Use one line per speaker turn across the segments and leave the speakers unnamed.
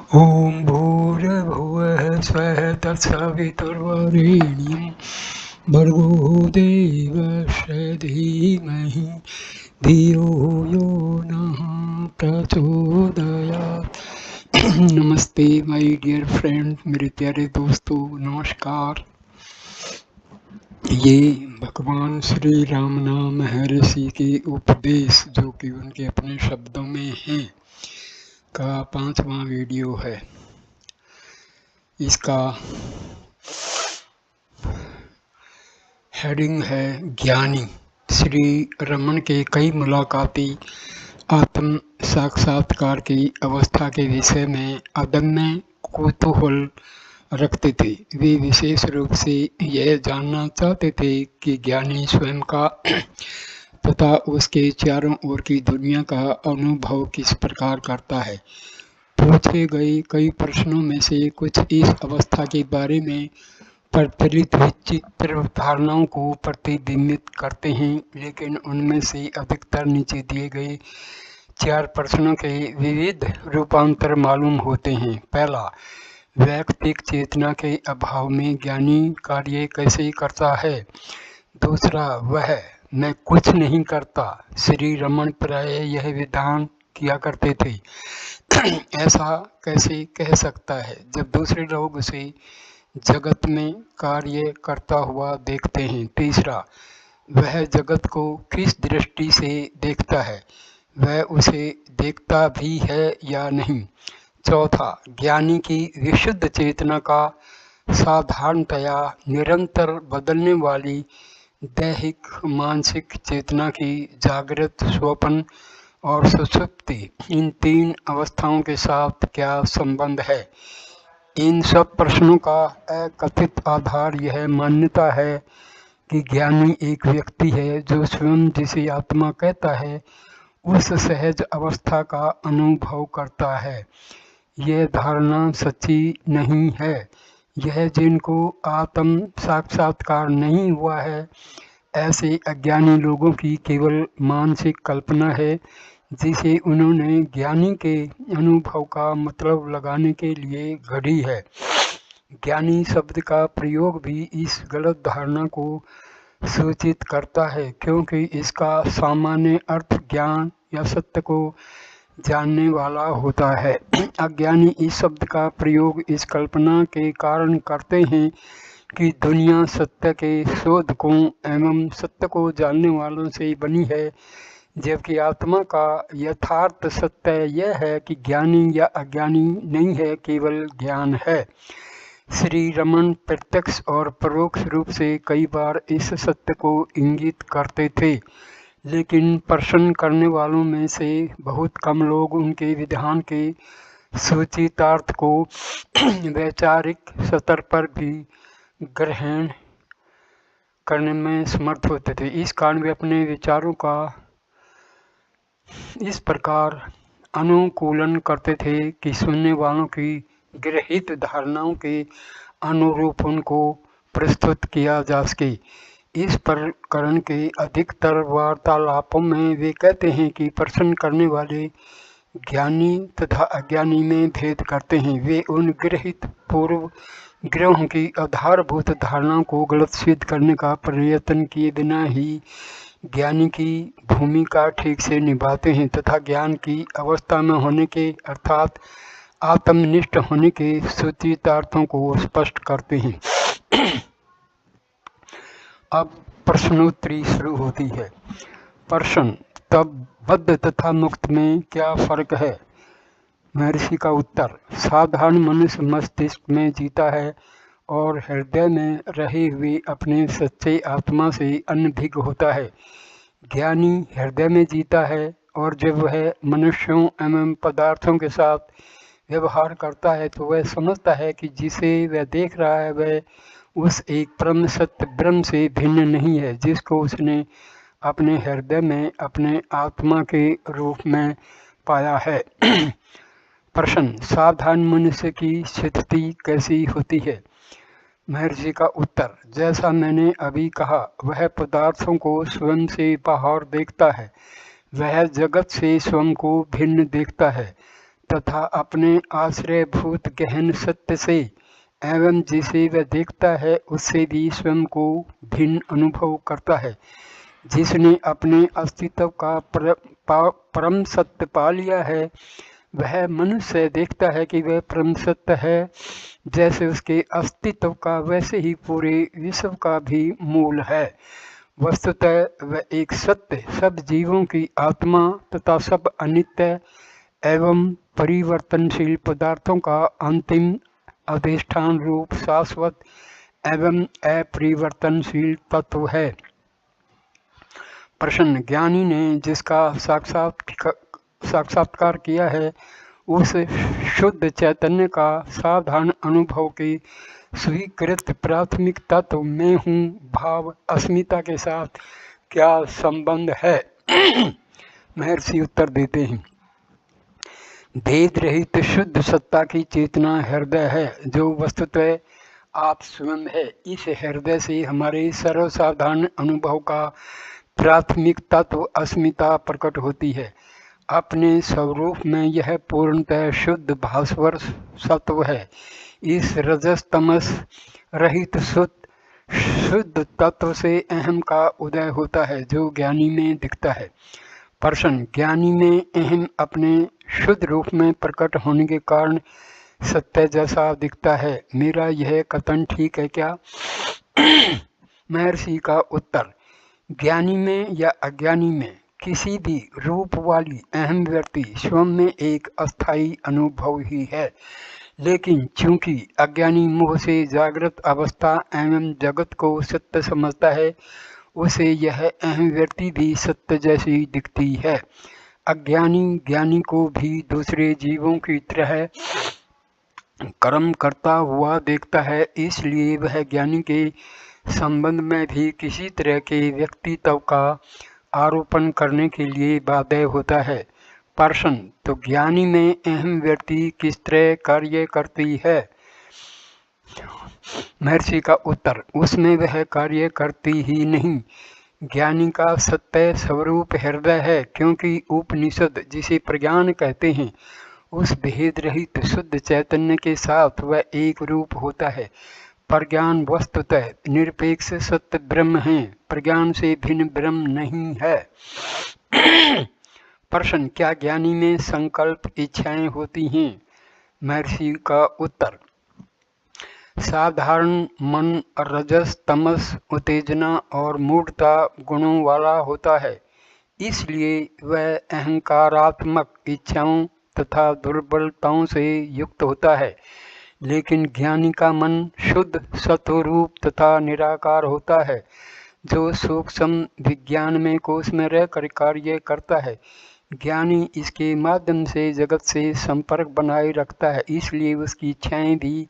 ॐ भूर्भुवः स्वः तत्सवितुर्वरेण्यं भर्गो देवस्य धीमहि धियो यो नः प्रचोदयात्। नमस्ते माय डियर फ्रेंड, मेरे प्यारे दोस्तों, नमस्कार। ये भगवान श्री राम नाम है ऋषि के उपदेश, जो कि उनके अपने शब्दों में हैं, का 5वां वीडियो है। इसका हेडिंग है ज्ञानी। श्री रमन के कई मुलाकाती आत्म साक्षात्कार की अवस्था के विषय में अदम्य कौतूहल रखते थे। वे विशेष रूप से यह जानना चाहते थे कि ज्ञानी स्वयं का तथा उसके चारों ओर की दुनिया का अनुभव किस प्रकार करता है। पूछे गए कई प्रश्नों में से कुछ इस अवस्था के बारे में प्रचलित विचित्र धारणाओं को प्रतिबिंबित करते हैं, लेकिन उनमें से अधिकतर नीचे दिए गए 4 प्रश्नों के विविध रूपांतर मालूम होते हैं। पहला, वैयक्तिक चेतना के अभाव में ज्ञानी कार्य कैसे करता है। दूसरा, वह मैं कुछ नहीं करता। श्री रमन प्राय यह विधान किया करते थे। ऐसा कैसे कह सकता है जब दूसरे लोग उसे जगत में कार्य करता हुआ देखते हैं। तीसरा, वह जगत को किस दृष्टि से देखता है, वह उसे देखता भी है या नहीं। चौथा, ज्ञानी की विशुद्ध चेतना का साधारणतया निरंतर बदलने वाली दैहिक मानसिक चेतना की जागृत, स्वप्न और सुषुप्ति, इन 3 अवस्थाओं के साथ क्या संबंध है। इन सब प्रश्नों का अकथित आधार यह मान्यता है कि ज्ञानी एक व्यक्ति है जो स्वयं जिसे आत्मा कहता है उस सहज अवस्था का अनुभव करता है। यह धारणा सच्ची नहीं है। यह जिनको आत्म साक्षात्कार नहीं हुआ है, ऐसे अज्ञानी लोगों की केवल मानसिक कल्पना है, जिसे उन्होंने ज्ञानी के अनुभव का मतलब लगाने के लिए गढ़ी है। ज्ञानी शब्द का प्रयोग भी इस गलत धारणा को सूचित करता है, क्योंकि इसका सामान्य अर्थ ज्ञान या सत्य को जानने वाला होता है। अज्ञानी इस शब्द का प्रयोग इस कल्पना के कारण करते हैं कि दुनिया सत्य के शोधकों एवं सत्य को जानने वालों से बनी है, जबकि आत्मा का यथार्थ सत्य यह है कि ज्ञानी या अज्ञानी नहीं है, केवल ज्ञान है। श्री रमन प्रत्यक्ष और परोक्ष रूप से कई बार इस सत्य को इंगित करते थे, लेकिन प्रश्न करने वालों में से बहुत कम लोग उनके विधान के सूचितार्थ को वैचारिक स्तर पर भी ग्रहण करने में समर्थ होते थे। इस कारण वे अपने विचारों का इस प्रकार अनुकूलन करते थे कि सुनने वालों की गृहीत धारणाओं के अनुरूप उनको प्रस्तुत किया जा सके। इस प्रकरण के अधिकतर वार्तालापों में वे कहते हैं कि प्रश्न करने वाले ज्ञानी तथा अज्ञानी में भेद करते हैं। वे उन गृहीत पूर्व ग्रहों की आधारभूत धारणाओं को गलत सिद्ध करने का प्रयत्न किए बिना ही ज्ञानी की भूमिका ठीक से निभाते हैं तथा ज्ञान की अवस्था में होने के अर्थात आत्मनिष्ठ होने के सूचितार्थों को स्पष्ट करते हैं। अब प्रश्नोत्तरी शुरू होती है। प्रश्न, तब बद्ध तथा मुक्त में क्या फर्क है। महर्षि का उत्तर, साधारण मनुष्य मस्तिष्क में जीता है और हृदय में रहे हुए अपने सच्चे आत्मा से अनभिज्ञ होता है। ज्ञानी हृदय में जीता है और जब वह मनुष्यों एवं पदार्थों के साथ व्यवहार करता है तो वह समझता है कि जिसे वह देख रहा है वह उस एक परम सत्य ब्रह्म से भिन्न नहीं है, जिसको उसने अपने हृदय में अपने आत्मा के रूप में पाया है। प्रश्न, साधारण मनुष्य की स्थिति कैसी होती है। महर्षि का उत्तर, जैसा मैंने अभी कहा, वह पदार्थों को स्वयं से बाहर देखता है। वह जगत से स्वयं को भिन्न देखता है तथा अपने आश्रयभूत गहन सत्य से एवं जिसे वह देखता है उससे भी स्वयं को भिन्न अनुभव करता है। जिसने अपने अस्तित्व का परम सत्य पा लिया है वह मनुष्य देखता है कि वह परम सत्य है। जैसे उसके अस्तित्व का वैसे ही पूरे विश्व का भी मूल है। वस्तुतः वह एक सत्य सब जीवों की आत्मा तथा सब अनित्य एवं परिवर्तनशील पदार्थों का अंतिम अधिष्ठान रूप शाश्वत एवं अपरिवर्तनशील तत्व है। प्रश्न, ज्ञानी ने जिसका साक्षात्कार किया है उस शुद्ध चैतन्य का साधारण अनुभव के स्वीकृत प्राथमिक तत्व में हूँ भाव अस्मिता के साथ क्या संबंध है? महर्षि उत्तर देते हैं, भेद रहित शुद्ध सत्ता की चेतना हृदय है जो वस्तुतः आप स्वयं है। इस हृदय से हमारे सर्वसाधारण अनुभव का प्राथमिक तत्व अस्मिता प्रकट होती है। अपने स्वरूप में यह पूर्णतः शुद्ध भास्वर सत्व है। इस रजस तमस रहित शुद्ध तत्व से अहम का उदय होता है जो ज्ञानी में दिखता है। प्रश्न, ज्ञानी में अहम अपने शुद्ध रूप में प्रकट होने के कारण सत्य जैसा दिखता है। मेरा यह कथन ठीक है क्या? महर्षि का उत्तर, ज्ञानी में या अज्ञानी में किसी भी रूप वाली अहम व्यक्ति स्वयं में एक अस्थायी अनुभव ही है। लेकिन चूंकि अज्ञानी मोह से जागृत अवस्था एवं जगत को सत्य समझता है उसे यह अहम व्यक्ति भी सत्य जैसी दिखती है। अज्ञानी ज्ञानी को भी दूसरे जीवों की तरह कर्म करता हुआ देखता है, इसलिए वह ज्ञानी के संबंध में भी किसी तरह के व्यक्तित्व का आरोपण करने के लिए बाध्य होता है। प्रश्न, तो ज्ञानी में अहम व्यक्ति किस तरह कार्य करती है? महर्षि का उत्तर, उसमें वह कार्य करती ही नहीं। ज्ञानी का सत्य स्वरूप हृदय है, क्योंकि उपनिषद जिसे प्रज्ञान कहते हैं उस भेद रहित शुद्ध चैतन्य के साथ वह एक रूप होता है। प्रज्ञान वस्तुतः निरपेक्ष सत्य ब्रह्म है, प्रज्ञान से भिन्न ब्रह्म नहीं है। प्रश्न, क्या ज्ञानी में संकल्प इच्छाएं होती हैं? महर्षि का उत्तर, साधारण मन रजस तमस उत्तेजना और मूढ़ता गुणों वाला होता है, इसलिए वह अहंकारात्मक इच्छाओं तथा दुर्बलताओं से युक्त होता है। लेकिन ज्ञानी का मन शुद्ध सत्वरूप तथा निराकार होता है जो सूक्ष्म विज्ञान में कोश में रहकर कार्य करता है। ज्ञानी इसके माध्यम से जगत से संपर्क बनाए रखता है, इसलिए उसकी इच्छाएं भी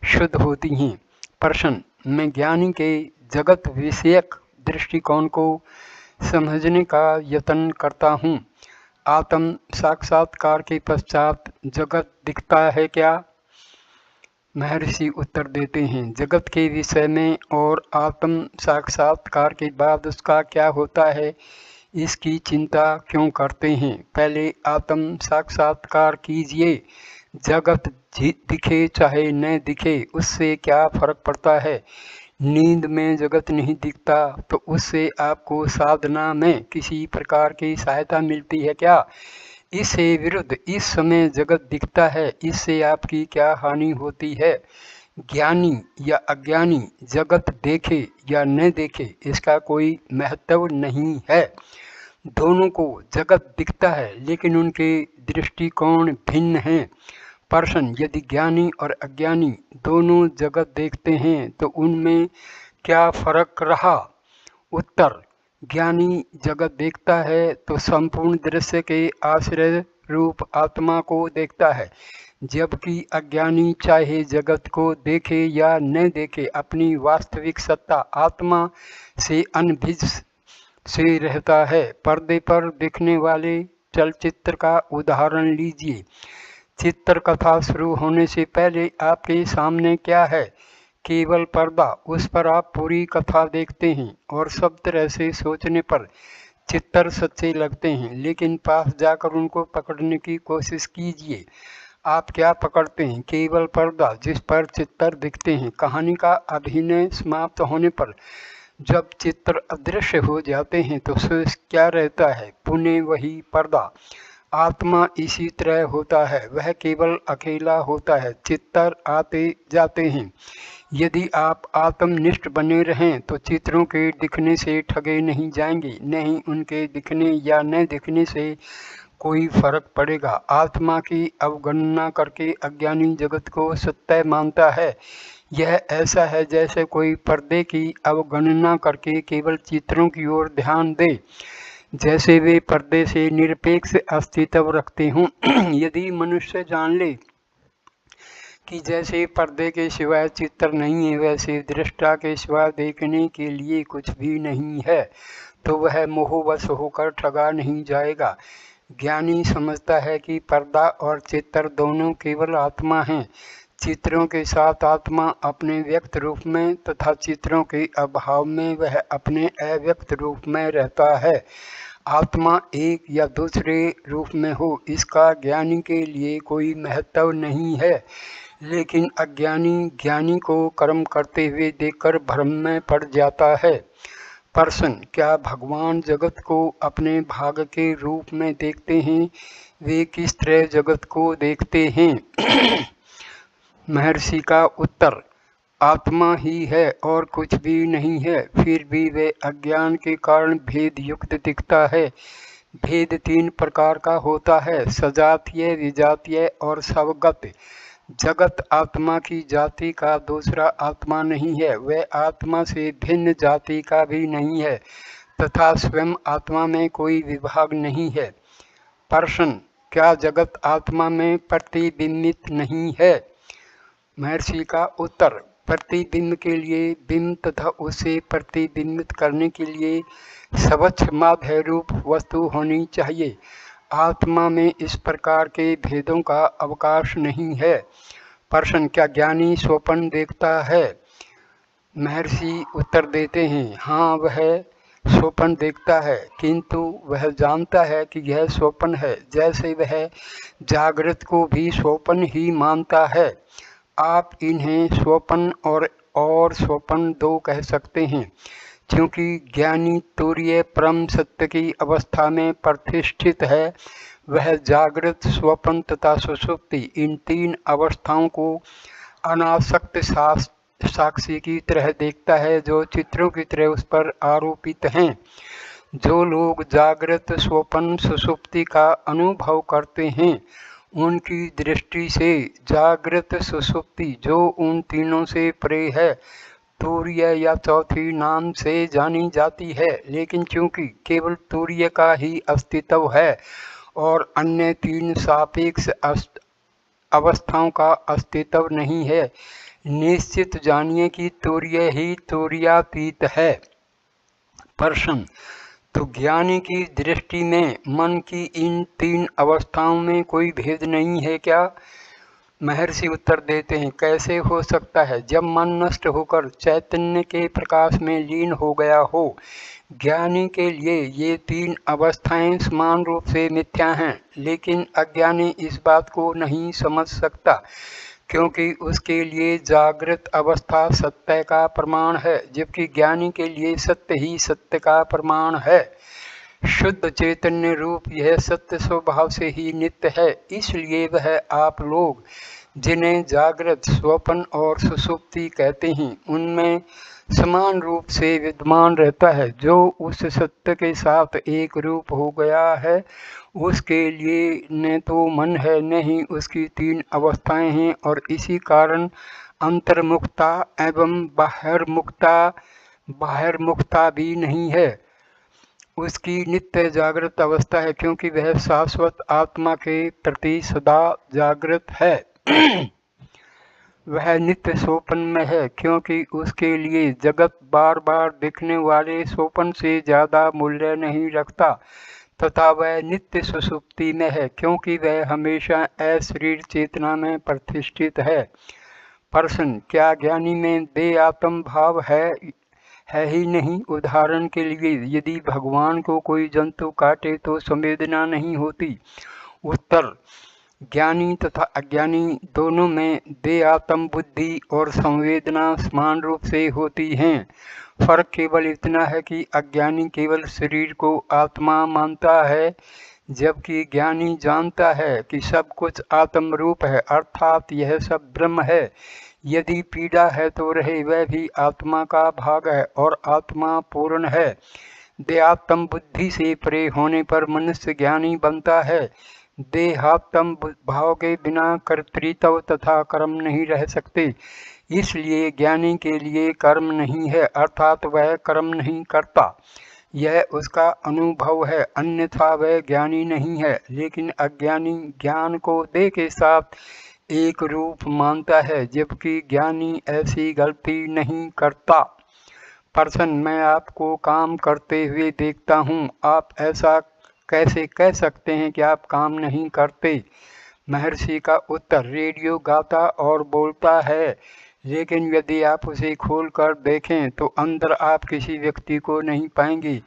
शुद्ध होती हैं। प्रश्न, मैं ज्ञानी के जगत विषयक दृष्टिकोण को समझने का यत्न करता हूँ। आत्म साक्षात्कार के पश्चात जगत दिखता है क्या? महर्षि उत्तर देते हैं, जगत के विषय में और आत्म साक्षात्कार के बाद उसका क्या होता है इसकी चिंता क्यों करते हैं? पहले आत्म साक्षात्कार कीजिए। जगत दिखे चाहे न दिखे उससे क्या फर्क पड़ता है? नींद में जगत नहीं दिखता तो उससे आपको साधना में किसी प्रकार की सहायता मिलती है क्या? इससे विरुद्ध इस समय जगत दिखता है, इससे आपकी क्या हानि होती है? ज्ञानी या अज्ञानी जगत देखे या न देखे इसका कोई महत्व नहीं है। दोनों को जगत दिखता है लेकिन उनके दृष्टिकोण भिन्न हैं। प्रश्न, यदि ज्ञानी और अज्ञानी दोनों जगत देखते हैं तो उनमें क्या फर्क रहा? उत्तर, ज्ञानी जगत देखता है तो संपूर्ण दृश्य के आश्रय रूप आत्मा को देखता है, जबकि अज्ञानी चाहे जगत को देखे या न देखे अपनी वास्तविक सत्ता आत्मा से अनभिज्ञ से रहता है। पर्दे पर दिखने वाले चलचित्र का उदाहरण लीजिए। चित्रकथा शुरू होने से पहले आपके सामने क्या है? केवल पर्दा, उस पर आप पूरी कथा देखते हैं और सब तरह से सोचने पर चित्तर सच्चे लगते हैं, लेकिन पास जाकर उनको पकड़ने की कोशिश कीजिए। आप क्या पकड़ते हैं? केवल पर्दा जिस पर चित्तर दिखते हैं। कहानी का अभिनय समाप्त होने पर जब चित्र अदृश्य हो जाते हैं तो शेष क्या रहता है? पुनः वही पर्दा। आत्मा इसी तरह होता है, वह केवल अकेला होता है। चित्तर आते जाते हैं। यदि आप आत्मनिष्ठ बने रहें तो चित्रों के दिखने से ठगे नहीं जाएंगे, नहीं उनके दिखने या न दिखने से कोई फर्क पड़ेगा। आत्मा की अवगणना करके अज्ञानी जगत को सत्य मानता है। यह ऐसा है जैसे कोई पर्दे की अवगणना करके केवल चित्रों की ओर ध्यान दे, जैसे वे पर्दे से निरपेक्ष अस्तित्व रखते हों। यदि मनुष्य जान ले कि जैसे पर्दे के सिवाय चित्र नहीं है, वैसे दृष्टा के सिवाय देखने के लिए कुछ भी नहीं है, तो वह मोहवश होकर ठगा नहीं जाएगा। ज्ञानी समझता है कि पर्दा और चित्र दोनों केवल आत्मा हैं। चित्रों के साथ आत्मा अपने व्यक्त रूप में तथा चित्रों के अभाव में वह अपने अव्यक्त रूप में रहता है। आत्मा एक या दूसरे रूप में हो, इसका ज्ञानी के लिए कोई महत्व नहीं है, लेकिन अज्ञानी ज्ञानी को कर्म करते हुए देखकर भ्रम में पड़ जाता है। प्रश्न: क्या भगवान जगत को अपने भाग के रूप में देखते हैं? वे किस तरह जगत को देखते हैं? महर्षि का उत्तर: आत्मा ही है और कुछ भी नहीं है, फिर भी वे अज्ञान के कारण भेद युक्त दिखता है। भेद 3 प्रकार का होता है: सजातीय, विजातीय और स्वगत। जगत आत्मा की जाति का दूसरा आत्मा नहीं है, वह आत्मा से भिन्न जाति का भी नहीं है तथा स्वयं आत्मा में कोई विभाग नहीं है। प्रश्न: क्या जगत आत्मा में प्रतिबिंबित नहीं है? महर्षि का उत्तर: प्रतिबिंब के लिए बिंब तथा उसे प्रतिबिंबित करने के लिए स्वच्छ माध्य रूप वस्तु होनी चाहिए। आत्मा में इस प्रकार के भेदों का अवकाश नहीं है। प्रश्न: क्या ज्ञानी स्वप्न देखता है? महर्षि उत्तर देते हैं, हाँ, वह स्वप्न देखता है, किंतु वह जानता है कि यह स्वप्न है, जैसे वह जागृत को भी स्वप्न ही मानता है। आप इन्हें स्वप्न और स्वप्न 2 कह सकते हैं, क्योंकि ज्ञानी तुरीय परम सत्य की अवस्था में प्रतिष्ठित है। वह जागृत, स्वप्न तथा सुषुप्ति, इन 3 अवस्थाओं को अनासक्त साक्षी की तरह देखता है, जो चित्रों की तरह उस पर आरोपित हैं। जो लोग जागृत, स्वप्न, सुषुप्ति का अनुभव करते हैं, उनकी दृष्टि से जागृत सुषुप्ति, जो उन तीनों से परे है, तुरीय या चौथी नाम से जानी जाती है। लेकिन चूंकि केवल तुरीय का ही अस्तित्व है और अन्य 3 सापेक्ष अवस्थाओं का अस्तित्व नहीं है, निश्चित जानिए कि तुरीय ही तुरीयातीत है। प्रश्न: तो ज्ञानी की दृष्टि में मन की इन 3 अवस्थाओं में कोई भेद नहीं है क्या? महर्षि उत्तर देते हैं, कैसे हो सकता है, जब मन नष्ट होकर चैतन्य के प्रकाश में लीन हो गया हो। ज्ञानी के लिए ये 3 अवस्थाएं समान रूप से मिथ्या हैं, लेकिन अज्ञानी इस बात को नहीं समझ सकता, क्योंकि उसके लिए जागृत अवस्था सत्य का प्रमाण है, जबकि ज्ञानी के लिए सत्य ही सत्य का प्रमाण है। शुद्ध चैतन्य रूप यह सत्य स्वभाव से ही नित्य है, इसलिए वह आप लोग जिन्हें जागृत, स्वप्न और सुषुप्ति कहते हैं, उनमें समान रूप से विद्यमान रहता है। जो उस सत्य के साथ एक रूप हो गया है, उसके लिए न तो मन है न ही उसकी 3 अवस्थाएं हैं, और इसी कारण अंतर्मुखता एवं बाह्यमुखता भी नहीं है। उसकी नित्य जागृत अवस्था है, क्योंकि वह शाश्वत आत्मा के प्रति सदा जागृत है। वह नित्य स्वप्न में है, क्योंकि उसके लिए जगत बार बार दिखने वाले स्वप्न से ज़्यादा मूल्य नहीं रखता, तथा वह नित्य सुषुप्ति में है, क्योंकि वह हमेशा अशरीर चेतना में प्रतिष्ठित है। प्रश्न: क्या ज्ञानी में देहात्म भाव है है ही नहीं। उदाहरण के लिए यदि भगवान को कोई जंतु काटे तो संवेदना नहीं होती। उत्तर, ज्ञानी तथा अज्ञानी दोनों में देहात्म बुद्धि और संवेदना समान रूप से होती हैं। फर्क केवल इतना है कि अज्ञानी केवल शरीर को आत्मा मानता है, जबकि ज्ञानी जानता है कि सब कुछ आत्म रूप है, अर्थात यह सब ब्रह्म है। यदि पीड़ा है तो रहे, वह भी आत्मा का भाग है और आत्मा पूर्ण है। देहात्म बुद्धि से परे होने पर मनुष्य ज्ञानी बनता है। देहात्म भाव के बिना कर्तृत्व तथा कर्म नहीं रह सकते, इसलिए ज्ञानी के लिए कर्म नहीं है, अर्थात वह कर्म नहीं करता, यह उसका अनुभव है, अन्यथा वह ज्ञानी नहीं है। लेकिन अज्ञानी ज्ञान को देह के साथ एक रूप मानता है, जबकि ज्ञानी ऐसी गलती नहीं करता। पर्सन, मैं आपको काम करते हुए देखता हूँ, आप ऐसा कैसे कह सकते हैं कि आप काम नहीं करते? महर्षि का उत्तर, रेडियो गाता और बोलता है, लेकिन यदि आप उसे खोलकर देखें तो अंदर आप किसी व्यक्ति को नहीं पाएंगे।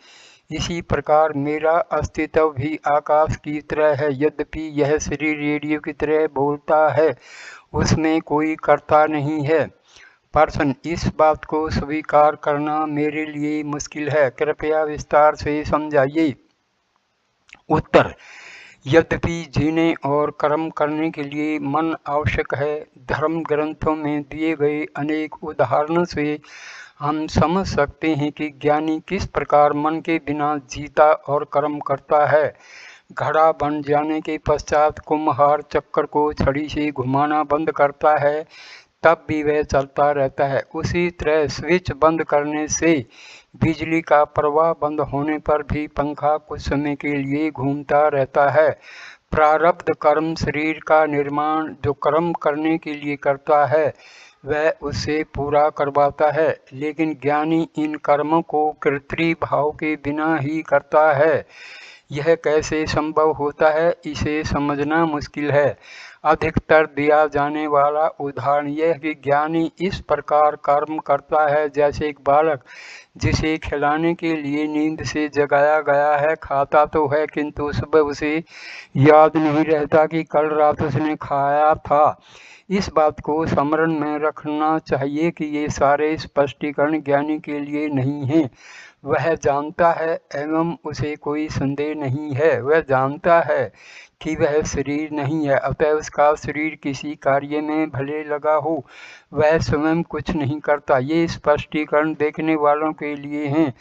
इसी प्रकार मेरा अस्तित्व भी आकाश की तरह है, यद्यपि यह शरीर रेडियो की तरह बोलता है, उसमें कोई कर्ता नहीं है। पर्सन, इस बात को स्वीकार करना मेरे लिए मुश्किल है, कृपया विस्तार से समझाइए। उत्तर, यद्यपि जीने और कर्म करने के लिए मन आवश्यक है, धर्म ग्रंथों में दिए गए अनेक उदाहरणों से हम समझ सकते हैं कि ज्ञानी किस प्रकार मन के बिना जीता और कर्म करता है। घड़ा बन जाने के पश्चात कुम्हार चक्कर को छड़ी से घुमाना बंद करता है, तब भी वह चलता रहता है। उसी तरह स्विच बंद करने से बिजली का प्रवाह बंद होने पर भी पंखा कुछ समय के लिए घूमता रहता है। प्रारब्ध कर्म शरीर का निर्माण जो कर्म करने के लिए करता है, वह उससे पूरा करवाता है, लेकिन ज्ञानी इन कर्मों को कर्तृ भाव के बिना ही करता है। यह कैसे संभव होता है, इसे समझना मुश्किल है। अधिकतर दिया जाने वाला उदाहरण यह है कि ज्ञानी इस प्रकार कर्म करता है जैसे एक बालक जिसे खिलाने के लिए नींद से जगाया गया है, खाता तो है किंतु सुबह उसे याद नहीं रहता कि कल रात उसने खाया था। इस बात को स्मरण में रखना चाहिए कि ये सारे स्पष्टीकरण ज्ञानी के लिए नहीं हैं। वह जानता है एवं उसे कोई संदेह नहीं है, वह जानता है कि वह शरीर नहीं है, अतः उसका शरीर किसी कार्य में भले लगा हो, वह स्वयं कुछ नहीं करता। ये स्पष्टीकरण देखने वालों के लिए हैं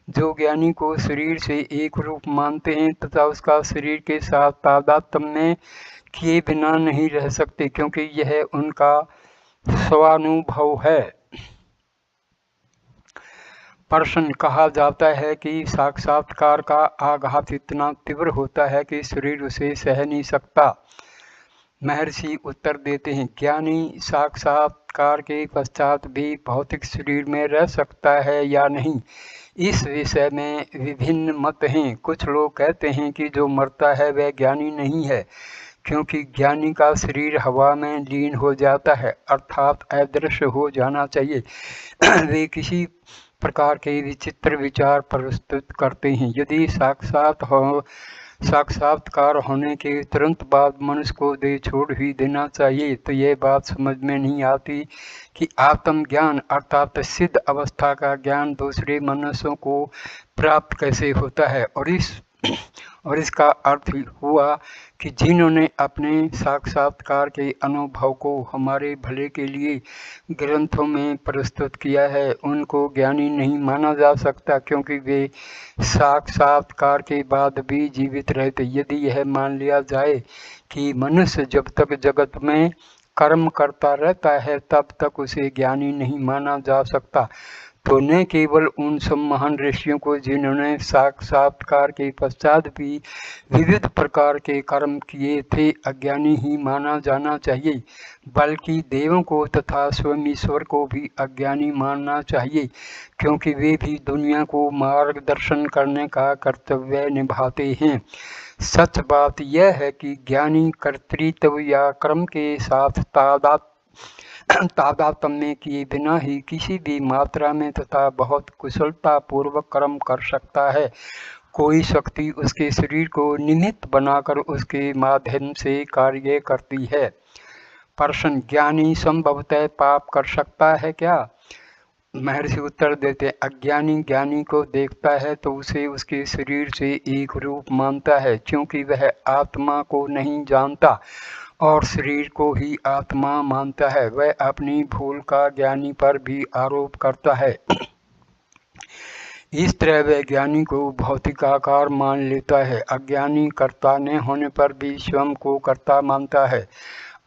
जो ज्ञानी को शरीर से एक रूप मानते हैं तथा उसका शरीर के साथ तादात्म्य किए बिना नहीं रह सकते, क्योंकि यह उनका स्वानुभव है। प्रश्न, कहा जाता है कि साक्षात्कार का आघात इतना तीव्र होता है कि शरीर उसे सह नहीं सकता। महर्षि उत्तर देते हैं, ज्ञानी साक्षात्कार के पश्चात भी भौतिक शरीर में रह सकता है या नहीं, इस विषय में विभिन्न मत हैं। कुछ लोग कहते हैं कि जो मरता है वह ज्ञानी नहीं है, क्योंकि ज्ञानी का शरीर हवा में लीन हो जाता है, अर्थात अदृश्य हो जाना चाहिए। वे किसी प्रकार के विचित्र विचार प्रस्तुत करते हैं। यदि साक्षात्कार होने के तुरंत बाद मनुष्य को देह छोड़ ही देना चाहिए, तो यह बात समझ में नहीं आती कि आत्मज्ञान अर्थात सिद्ध अवस्था का ज्ञान दूसरे मनुष्यों को प्राप्त कैसे होता है। और इसका अर्थ हुआ कि जिन्होंने अपने साक्षात्कार के अनुभव को हमारे भले के लिए ग्रंथों में प्रस्तुत किया है, उनको ज्ञानी नहीं माना जा सकता, क्योंकि वे साक्षात्कार के बाद भी जीवित रहते। यदि यह मान लिया जाए कि मनुष्य जब तक जगत में कर्म करता रहता है तब तक उसे ज्ञानी नहीं माना जा सकता, तो न केवल उन सब महान ऋषियों को जिन्होंने साक्षात्कार के पश्चात भी विविध प्रकार के कर्म किए थे अज्ञानी ही माना जाना चाहिए, बल्कि देवों को तथा स्वयं ईश्वर को भी अज्ञानी मानना चाहिए, क्योंकि वे भी दुनिया को मार्गदर्शन करने का कर्तव्य निभाते हैं। सच बात यह है कि ज्ञानी कर्तृत्व या कर्म के साथ तादात्म्य किए बिना ही किसी भी मात्रा में तथा बहुत कुशलता पूर्वक कर्म कर सकता है। कोई शक्ति उसके शरीर को निमित्त बनाकर उसके माध्यम से कार्य करती है। प्रश्न, ज्ञानी संभवतः पाप कर सकता है क्या? महर्षि उत्तर देते, अज्ञानी ज्ञानी को देखता है तो उसे उसके शरीर से एक रूप मानता है, क्योंकि वह आत्मा को नहीं जानता और शरीर को ही आत्मा मानता है। वह अपनी भूल का ज्ञानी पर भी आरोप करता है। इस तरह वह ज्ञानी को भौतिकाकार मान लेता है। अज्ञानी कर्ता न होने पर भी स्वयं को कर्ता मानता है,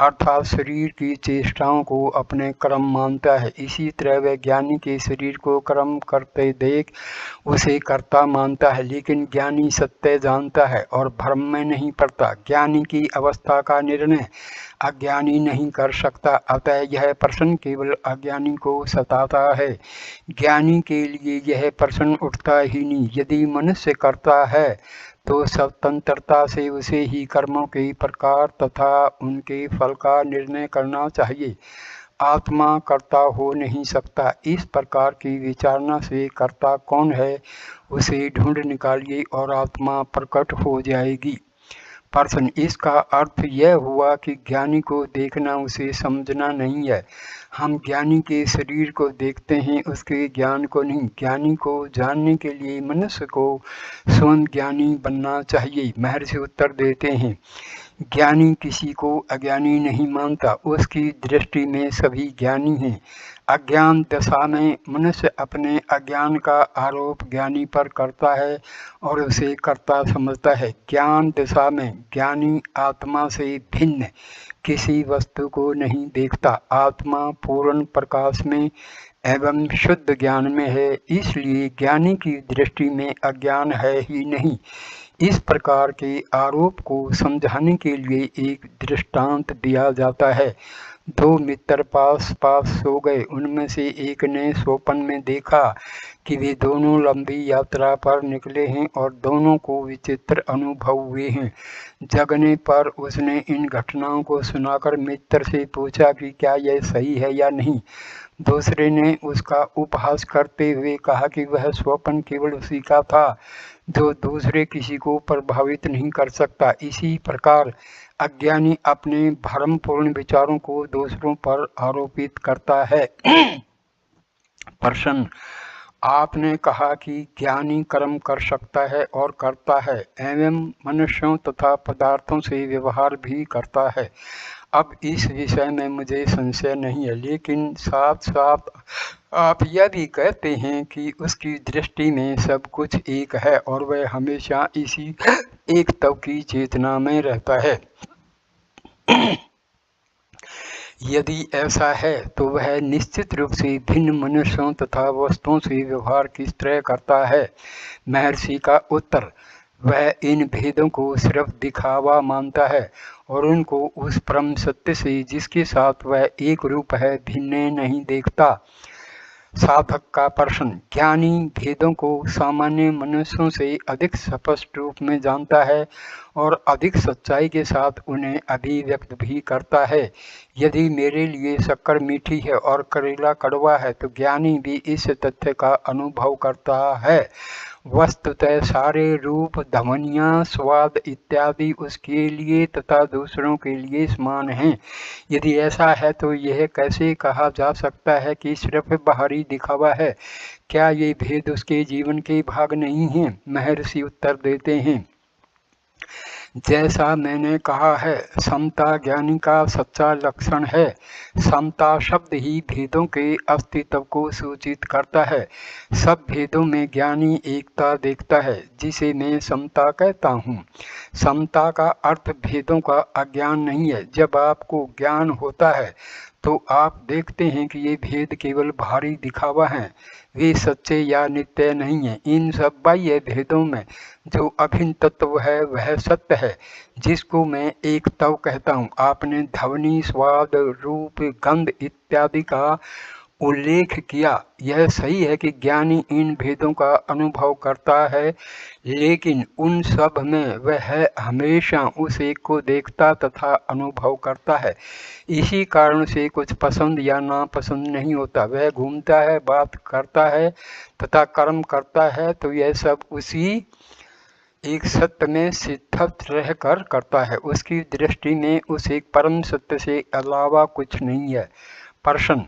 अर्थात शरीर की चेष्टाओं को अपने कर्म मानता है। इसी तरह वह ज्ञानी के शरीर को कर्म करते देख उसे कर्ता मानता है, लेकिन ज्ञानी सत्य जानता है और भ्रम में नहीं पड़ता। ज्ञानी की अवस्था का निर्णय अज्ञानी नहीं कर सकता, अतः यह प्रश्न केवल अज्ञानी को सताता है। ज्ञानी के लिए यह प्रश्न उठता ही नहीं। यदि मनुष्य करता है तो स्वतंत्रता से उसे ही कर्मों के प्रकार तथा उनके फल का निर्णय करना चाहिए। आत्मा कर्ता हो नहीं सकता। इस प्रकार की विचारना से कर्ता कौन है उसे ढूंढ निकालिए और आत्मा प्रकट हो जाएगी। प्रश्न, इसका अर्थ यह हुआ कि ज्ञानी को देखना उसे समझना नहीं है। हम ज्ञानी के शरीर को देखते हैं, उसके ज्ञान को नहीं। ज्ञानी को जानने के लिए मनुष्य को स्वयं ज्ञानी बनना चाहिए। महर्षि उत्तर देते हैं, ज्ञानी किसी को अज्ञानी नहीं मानता, उसकी दृष्टि में सभी ज्ञानी हैं। अज्ञान दशा में मनुष्य अपने अज्ञान का आरोप ज्ञानी पर करता है और उसे कर्ता समझता है। ज्ञान दशा में ज्ञानी आत्मा से भिन्न किसी वस्तु को नहीं देखता। आत्मा पूर्ण प्रकाश में एवं शुद्ध ज्ञान में है, इसलिए ज्ञानी की दृष्टि में अज्ञान है ही नहीं। इस प्रकार के आरोप को समझाने के लिए एक दृष्टांत दिया जाता है। दो मित्र पास पास सो गए। उनमें से एक ने स्वप्न में देखा कि वे दोनों लंबी यात्रा पर निकले हैं और दोनों को विचित्र अनुभव हुए हैं। जगने पर उसने इन घटनाओं को सुनाकर मित्र से पूछा कि क्या यह सही है या नहीं। दूसरे ने उसका उपहास करते हुए कहा कि वह स्वप्न केवल उसी का था जो दूसरे किसी को प्रभावित नहीं कर सकता। इसी प्रकार अज्ञानी अपने भ्रमपूर्ण विचारों को दूसरों पर आरोपित करता है। प्रश्न, आपने कहा कि ज्ञानी कर्म कर सकता है और करता है एवं मनुष्यों तथा पदार्थों से व्यवहार भी करता है। अब इस विषय में मुझे संशय नहीं है, लेकिन साथ साथ आप यह भी कहते हैं कि उसकी दृष्टि में सब कुछ एक है और वह हमेशा इसी एक तत्व की चेतना में रहता है। यदि ऐसा है तो वह निश्चित रूप से भिन्न मनुष्यों तथा वस्तुओं से व्यवहार किस तरह करता है? महर्षि का उत्तर, वह इन भेदों को सिर्फ दिखावा मानता है और उनको उस परम सत्य से जिसके साथ वह एक रूप है भिन्न नहीं देखता। साधक का प्रश्न, ज्ञानी भेदों को सामान्य मनुष्यों से अधिक स्पष्ट रूप में जानता है और अधिक सच्चाई के साथ उन्हें अभिव्यक्त भी करता है। यदि मेरे लिए शक्कर मीठी है और करेला कड़वा है तो ज्ञानी भी इस तथ्य का अनुभव करता है। वस्तुतः सारे रूप, ध्वनियाँ, स्वाद इत्यादि उसके लिए तथा दूसरों के लिए समान हैं। यदि ऐसा है तो यह कैसे कहा जा सकता है कि सिर्फ बाहरी दिखावा है? क्या ये भेद उसके जीवन के भाग नहीं हैं? महर्षि उत्तर देते हैं, जैसा मैंने कहा है, समता ज्ञानी का सच्चा लक्षण है। समता शब्द ही भेदों के अस्तित्व को सूचित करता है। सब भेदों में ज्ञानी एकता देखता है, जिसे मैं समता कहता हूँ। समता का अर्थ भेदों का अज्ञान नहीं है। जब आपको ज्ञान होता है तो आप देखते हैं कि ये भेद केवल भारी दिखावा हैं, वे सच्चे या नित्य नहीं हैं। इन सब बाह्य भेदों में जो अभिन्न तत्व है वह सत्य है, जिसको मैं एक तव कहता हूँ। आपने ध्वनि, स्वाद, रूप, गंध इत्यादि का उल्लेख किया। यह सही है कि ज्ञानी इन भेदों का अनुभव करता है, लेकिन उन सब में वह हमेशा उस एक को देखता तथा अनुभव करता है। इसी कारण से कुछ पसंद या नापसंद नहीं होता। वह घूमता है, बात करता है तथा कर्म करता है, तो यह सब उसी एक सत्य में स्थित रहकर करता है। उसकी दृष्टि में उस एक परम सत्य से अलावा कुछ नहीं है। प्रश्न: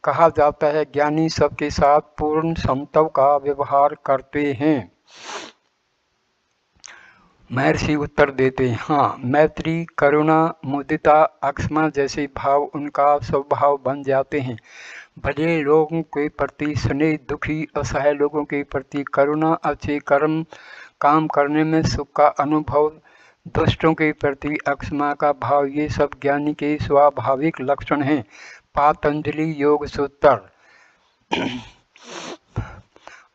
कहा जाता है ज्ञानी सबके साथ पूर्ण समत्व का व्यवहार करते हैं। महर्षि उत्तर देते हैं, हाँ, मैत्री, करुणा, मुदिता, अक्षमा जैसे भाव उनका स्वभाव बन जाते हैं। भले लोगों के प्रति स्नेह, दुखी असहाय लोगों के प्रति करुणा, अच्छे काम करने में सुख का अनुभव, दुष्टों के प्रति अक्षमा का भाव, ये सब ज्ञानी के स्वाभाविक लक्षण हैं। पातंजलि योग सूत्र।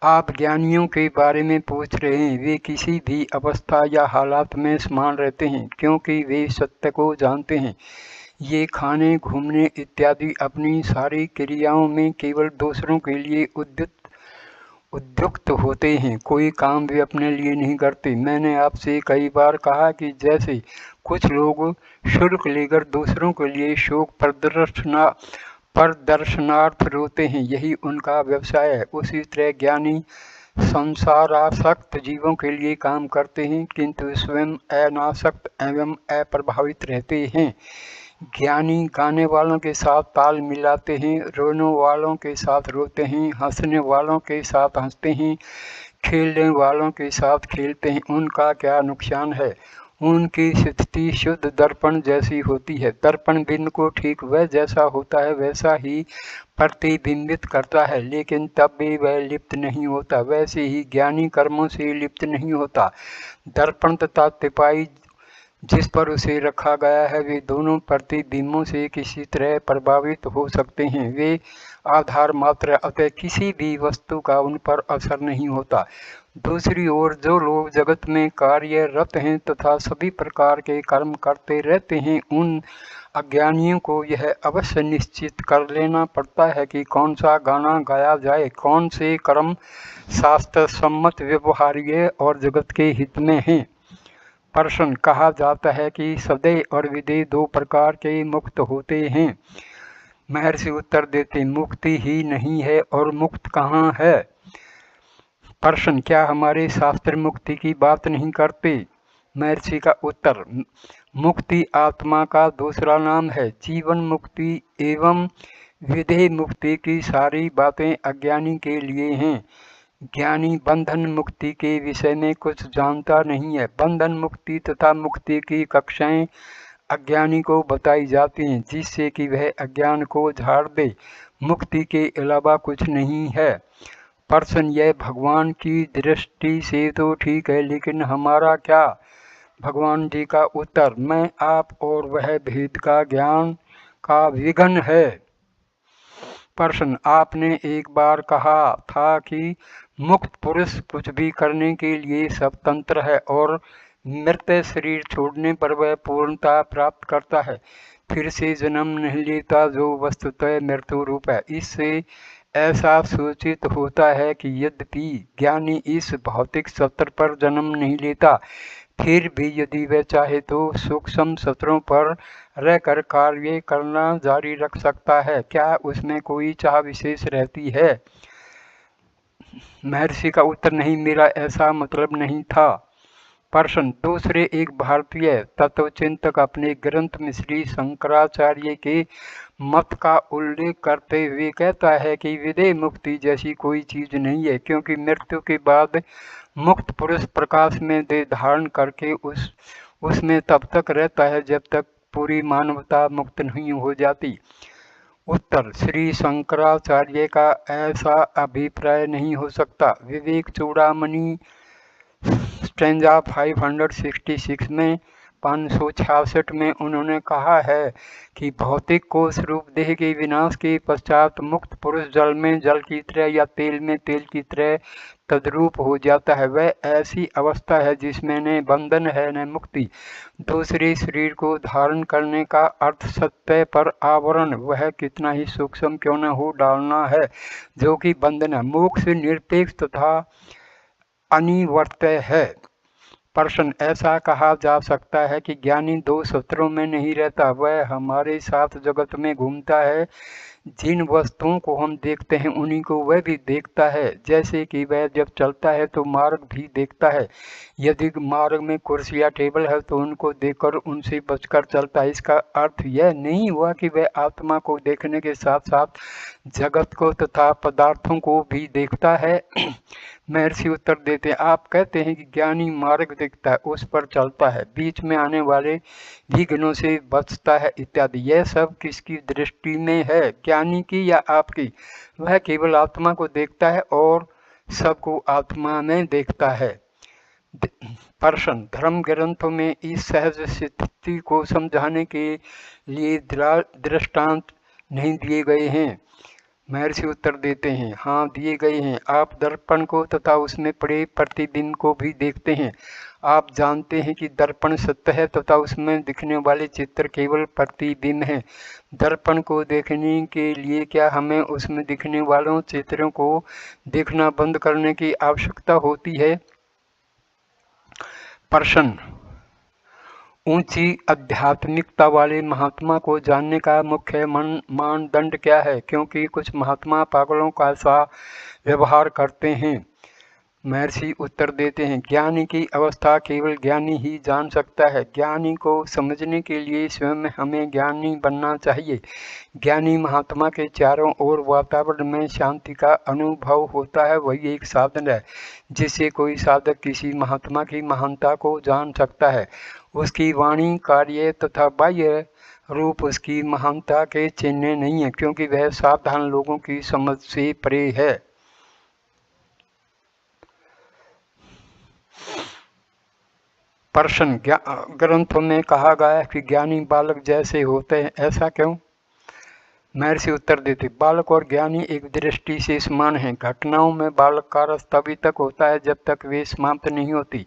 आप ज्ञानियों के बारे में पूछ रहे हैं। वे किसी भी अवस्था या हालात में समान रहते हैं, क्योंकि वे सत्य को जानते हैं। ये खाने, घूमने इत्यादि अपनी सारी क्रियाओं में केवल दूसरों के लिए उद्युक्त होते हैं। कोई काम वे अपने लिए नहीं करते। मैंने आपसे कई बार कहा कि जैसे कुछ लोग शुल्क लेकर दूसरों के लिए शोक प्रदर्शनार्थ रोते हैं, यही उनका व्यवसाय है। उसी तरह ज्ञानी संसारासक्त जीवों के लिए काम करते हैं, किंतु स्वयं अनासक्त एवं अप्रभावित रहते हैं। ज्ञानी गाने वालों के साथ ताल मिलाते हैं, रोने वालों के साथ रोते हैं, हंसने वालों के साथ हंसते हैं, खेलने वालों के साथ खेलते हैं। उनका क्या नुकसान है? उनकी स्थिति शुद्ध दर्पण जैसी होती है। दर्पण बिंब को ठीक वह जैसा होता है वैसा ही प्रतिबिंबित करता है, लेकिन तब भी वह लिप्त नहीं होता। वैसे ही ज्ञानी कर्मों से लिप्त नहीं होता। दर्पण तथा तिपाई जिस पर उसे रखा गया है, वे दोनों प्रतिबिंबों से किसी तरह प्रभावित हो सकते हैं। वे आधार मात्र, अतः किसी भी वस्तु का उन पर असर नहीं होता। दूसरी ओर जो लोग जगत में कार्यरत हैं तथा सभी प्रकार के कर्म करते रहते हैं, उन अज्ञानियों को यह अवश्य निश्चित कर लेना पड़ता है कि कौन सा गाना गाया जाए, कौन से कर्म शास्त्र सम्मत, व्यवहार्य और जगत के हित में हैं। प्रश्न: कहा जाता है कि सदैव और विदेह दो प्रकार के मुक्त होते हैं। महर्षि उत्तर देते, मुक्ति ही नहीं है और मुक्त कहाँ है? प्रश्न: क्या हमारे शास्त्र मुक्ति की बात नहीं करते? महर्षि का उत्तर, मुक्ति आत्मा का दूसरा नाम है। जीवन मुक्ति एवं विदेह मुक्ति की सारी बातें अज्ञानी के लिए हैं। ज्ञानी बंधन मुक्ति के विषय में कुछ जानता नहीं है। बंधन मुक्ति तथा मुक्ति की कक्षाएं अज्ञानी को बताई जाती हैं, जिससे कि वह अज्ञान को झाड़ दे। मुक्ति के अलावा कुछ नहीं है। प्रश्न: यह भगवान की दृष्टि से तो ठीक है, लेकिन हमारा क्या? भगवान जी का उत्तर, मैं आप और वह भेद का ज्ञान का विघन है। प्रश्न: आपने एक बार कहा था कि मुक्त पुरुष कुछ भी करने के लिए स्वतंत्र है और मृत शरीर छोड़ने पर वह पूर्णता प्राप्त करता है, फिर से जन्म नहीं लेता, जो वस्तुतः मृत्यु रूप है। इससे ऐसा सूचित होता है कि यद्यपि ज्ञानी इस भौतिक सत्र पर जन्म नहीं लेता, फिर भी यदि वह चाहे तो सूक्ष्म सत्रों पर रहकर कार्य करना जारी रख सकता है। क्या उसमें कोई चाह विशेष रहती है? महर्षि का उत्तर, नहीं, मेरा ऐसा मतलब नहीं था। प्रश्न: दूसरे एक भारतीय तत्वचिंतक अपने ग्रंथ में श्री शंकराचार्य के मत का उल्लेख करते हुए कहता है कि विदेह मुक्ति जैसी कोई चीज नहीं है, क्योंकि मृत्यु के बाद मुक्त पुरुष प्रकाश में देह धारण करके उसमें तब तक रहता है जब तक पूरी मानवता मुक्त नहीं हो जाती। उत्तर: श्री शंकराचार्य का ऐसा अभिप्राय नहीं हो सकता। विवेक चूड़ामणि स्टैंजा 566 में 566 में उन्होंने कहा है कि भौतिक कोश रूप देह के विनाश के पश्चात मुक्त पुरुष जल में जल की तरह या तेल में तेल की तरह तद्रूप हो जाता है। वह ऐसी अवस्था है जिसमें न बंधन है न मुक्ति। दूसरे शरीर को धारण करने का अर्थ सत्य पर आवरण, वह कितना ही सूक्ष्म क्यों न हो, डालना है, जो कि बंधन है। मोक्ष निरपेक्ष तथा अनिवर्त्य है। प्रश्न, ऐसा कहा जा सकता है कि ज्ञानी दो सूत्रों में नहीं रहता, वह हमारे साथ जगत में घूमता है। जिन वस्तुओं को हम देखते हैं उन्हीं को वह भी देखता है। जैसे कि वह जब चलता है तो मार्ग भी देखता है। यदि मार्ग में कुर्सी या टेबल है तो उनको देखकर उनसे बचकर चलता है। इसका अर्थ यह नहीं हुआ कि वह आत्मा को देखने के साथ साथ जगत को तथा पदार्थों को भी देखता है। महर्षि उत्तर देते हैं, आप कहते हैं कि ज्ञानी मार्ग देखता है, उस पर चलता है, बीच में आने वाले विघ्नों से बचता है इत्यादि। यह सब किसकी दृष्टि में है, ज्ञानी की या आपकी? वह केवल आत्मा को देखता है और सबको आत्मा में देखता है। प्रश्न, धर्म ग्रंथों में इस सहज स्थिति को समझाने के लिए दृष्टांत नहीं दिए गए हैं? महर्षि उत्तर देते हैं, हाँ दिए गए हैं। आप दर्पण को तथा उसमें पड़े प्रतिबिंब को भी देखते हैं। आप जानते हैं कि दर्पण सत्य है तथा उसमें दिखने वाले चित्र केवल प्रतिबिंब हैं। दर्पण को देखने के लिए क्या हमें उसमें दिखने वालों चित्रों को देखना बंद करने की आवश्यकता होती है? प्रश्न, ऊंची आध्यात्मिकता वाले महात्मा को जानने का मुख्य मानदंड क्या है? क्योंकि कुछ महात्मा पागलों का सा व्यवहार करते हैं। महर्षि उत्तर देते हैं, ज्ञानी की अवस्था केवल ज्ञानी ही जान सकता है। ज्ञानी को समझने के लिए स्वयं हमें ज्ञानी बनना चाहिए। ज्ञानी महात्मा के चारों ओर वातावरण में शांति का अनुभव होता है, वही एक साधन है जिससे कोई साधक किसी महात्मा की महानता को जान सकता है। उसकी वाणी, कार्य तथा बाह्य रूप उसकी महानता के चिन्ह नहीं है, क्योंकि वह साधारण लोगों की समझ से परे है। प्रश्न, ग्रंथों में कहा गया है कि ज्ञानी बालक जैसे होते हैं, ऐसा क्यों? महर्षि उत्तर देते, बालक और ज्ञानी एक दृष्टि से समान हैं। घटनाओं में बालक का रस तभी तक होता है जब तक वे समाप्त नहीं होती।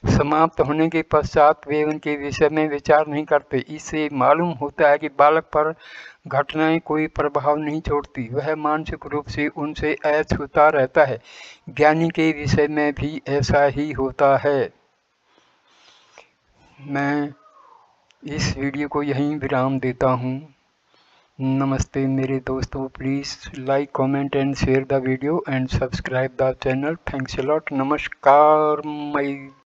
समाप्त होने के पश्चात वे उनके विषय में विचार नहीं करते। इससे मालूम होता है कि बालक पर घटनाएं कोई प्रभाव नहीं छोड़ती, वह मानसिक रूप से उनसे अछूता रहता है। ज्ञानी के विषय में भी ऐसा ही होता है। मैं इस वीडियो को यहीं विराम देता हूँ। नमस्ते मेरे दोस्तों, please like, comment and share the video and subscribe the channel. Thanks a lot. नमस्कार।